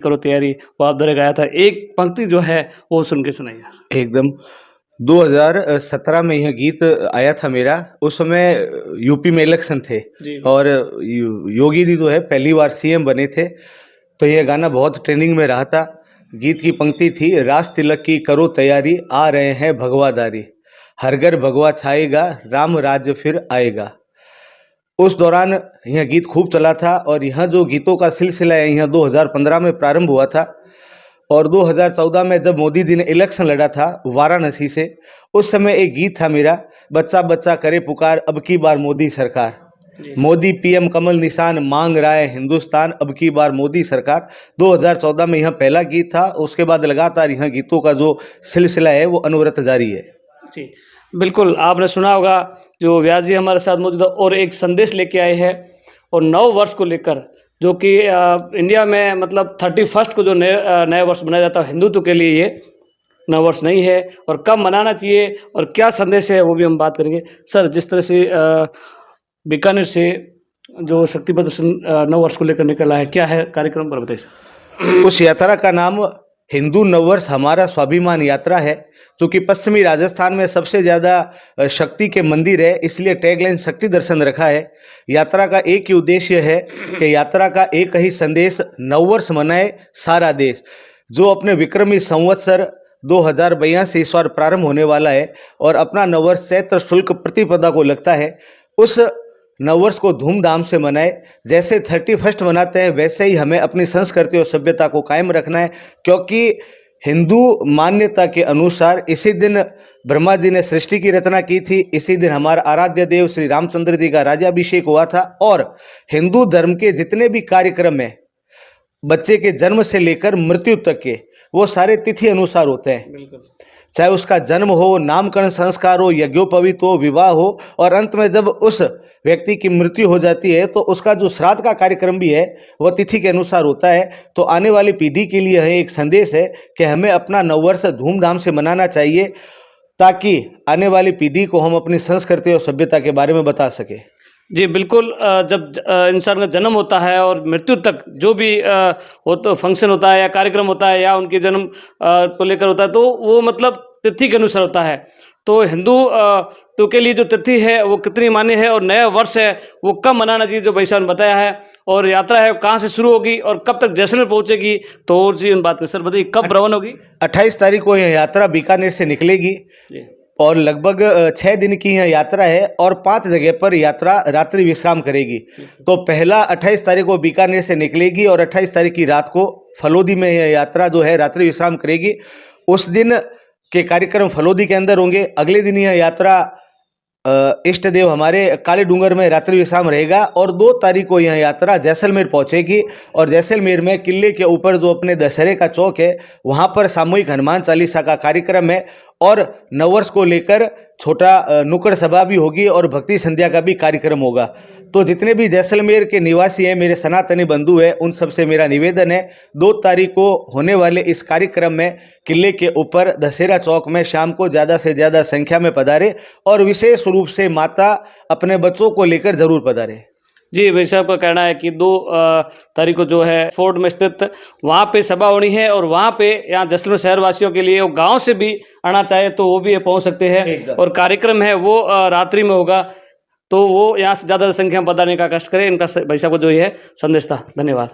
करो तैयारी, वो आप द्वारा गाया था। एक पंक्ति जो है वो सुन के सुनाइए। एकदम। 2017 में यह गीत आया था मेरा। उस समय यूपी में इलेक्शन थे जी। और योगी जी जो है पहली बार सीएम बने थे, तो यह गाना बहुत ट्रेंडिंग में रहा था। गीत की पंक्ति थी, राज तिलक की करो तैयारी, आ रहे हैं भगवादारी, हर घर भगवा छाएगा, राम राज्य फिर आएगा। उस दौरान यह गीत खूब चला था और यह जो गीतों का सिलसिला है यह 2015 में प्रारंभ हुआ था और 2014 में जब मोदी जी ने इलेक्शन लड़ा था वाराणसी से, उस समय एक गीत था मेरा, बच्चा बच्चा करे पुकार, अब की बार मोदी सरकार, मोदी पीएम कमल निशान, मांग रहा है हिंदुस्तान, अब की बार मोदी सरकार। 2014 में यह पहला गीत था। उसके बाद लगातार यह गीतों का जो सिलसिला है वो अनवरत जारी है। जी, बिल्कुल। आपने सुना होगा जो व्यास जी हमारे साथ मौजूद है और एक संदेश लेके आए हैं और नव वर्ष को लेकर, जो कि इंडिया में मतलब 31 को जो नया वर्ष मनाया जाता है हिंदुत्व के लिए, ये नव वर्ष नहीं है और कब मनाना चाहिए और क्या संदेश है वो भी हम बात करेंगे। सर, जिस तरह से बीकानेर से जो शक्ति प्रदर्शन नव वर्ष को लेकर निकला है, क्या है कार्यक्रम पर बताइए। उस यात्रा का नाम हिंदू नववर्ष हमारा स्वाभिमान यात्रा है, क्योंकि पश्चिमी राजस्थान में सबसे ज़्यादा शक्ति के मंदिर है, इसलिए टैगलाइन शक्ति दर्शन रखा है। यात्रा का एक ही उद्देश्य है कि यात्रा का एक ही संदेश, नववर्ष मनाए सारा देश। जो अपने विक्रमी संवत्सर 2082 इस बार प्रारंभ होने वाला है और अपना नववर्ष चैत्र शुक्ल प्रतिपदा को लगता है, उस नववर्ष को धूमधाम से मनाए। जैसे 31 मनाते हैं वैसे ही हमें अपनी संस्कृति और सभ्यता को कायम रखना है, क्योंकि हिंदू मान्यता के अनुसार इसी दिन ब्रह्मा जी ने सृष्टि की रचना की थी, इसी दिन हमारा आराध्य देव श्री रामचंद्र जी का राज्याभिषेक हुआ था। और हिंदू धर्म के जितने भी कार्यक्रम हैं, बच्चे के जन्म से लेकर मृत्यु तक के, वो सारे तिथि अनुसार होते हैं। चाहे उसका जन्म हो, नामकरण संस्कार हो, यज्ञोपवीत हो, विवाह हो, और अंत में जब उस व्यक्ति की मृत्यु हो जाती है तो उसका जो श्राद्ध का कार्यक्रम भी है वह तिथि के अनुसार होता है। तो आने वाली पीढ़ी के लिए यह एक संदेश है कि हमें अपना नववर्ष धूमधाम से मनाना चाहिए, ताकि आने वाली पीढ़ी को हम अपनी संस्कृति और सभ्यता के बारे में बता सके। जी बिल्कुल। जब इंसान का जन्म होता है और मृत्यु तक जो भी हो तो फंक्शन होता है या कार्यक्रम होता है या उनके जन्म को लेकर होता है, तो वो मतलब तिथि के अनुसार होता है। तो हिंदू तो के लिए जो तिथि है वो कितनी मान्य है और नया वर्ष है वो कब मनाना चाहिए, जो भाई साहब ने बताया है, और यात्रा है कहाँ से शुरू होगी और कब तक जैसलमेर पहुँचेगी, तो और जी बात करें। सर बताइए कब रवाना होगी। 28 तारीख को यह यात्रा बीकानेर से निकलेगी और लगभग 6 दिन की यह यात्रा है और 5 जगह पर यात्रा रात्रि विश्राम करेगी। तो पहला 28 तारीख को बीकानेर से निकलेगी और 28 तारीख की रात को फलोदी में यह यात्रा जो है रात्रि विश्राम करेगी। उस दिन के कार्यक्रम फलोदी के अंदर होंगे। अगले दिन यह यात्रा इष्ट देव हमारे काले डूंगर में रात्रि विश्राम रहेगा और 2 तारीख को यह यात्रा जैसलमेर पहुंचेगी और जैसलमेर में किले के ऊपर जो अपने दशहरे का चौक है वहां पर सामूहिक हनुमान चालीसा का कार्यक्रम है और नववर्ष को लेकर छोटा नुक्कड़ सभा भी होगी और भक्ति संध्या का भी कार्यक्रम होगा। तो जितने भी जैसलमेर के निवासी हैं, मेरे सनातनी बंधु हैं, उन सबसे मेरा निवेदन है 2 तारीख को होने वाले इस कार्यक्रम में किले के ऊपर दशहरा चौक में शाम को ज़्यादा से ज़्यादा संख्या में पधारे और विशेष रूप से माता अपने बच्चों को लेकर जरूर पधारे। जी, भाई साहब का कहना है कि 2 तारीख को जो है फोर्ट में स्थित वहाँ पे सभा होनी है और वहाँ पे यहाँ जैसलमेर शहर वासियों के लिए वो गांव से भी आना चाहे तो वो भी पहुँच सकते हैं और कार्यक्रम है वो रात्रि में होगा, तो वो यहाँ से ज़्यादा संख्या में पधारने का कष्ट करें। इनका भाई साहब को जो है संदेश था। धन्यवाद।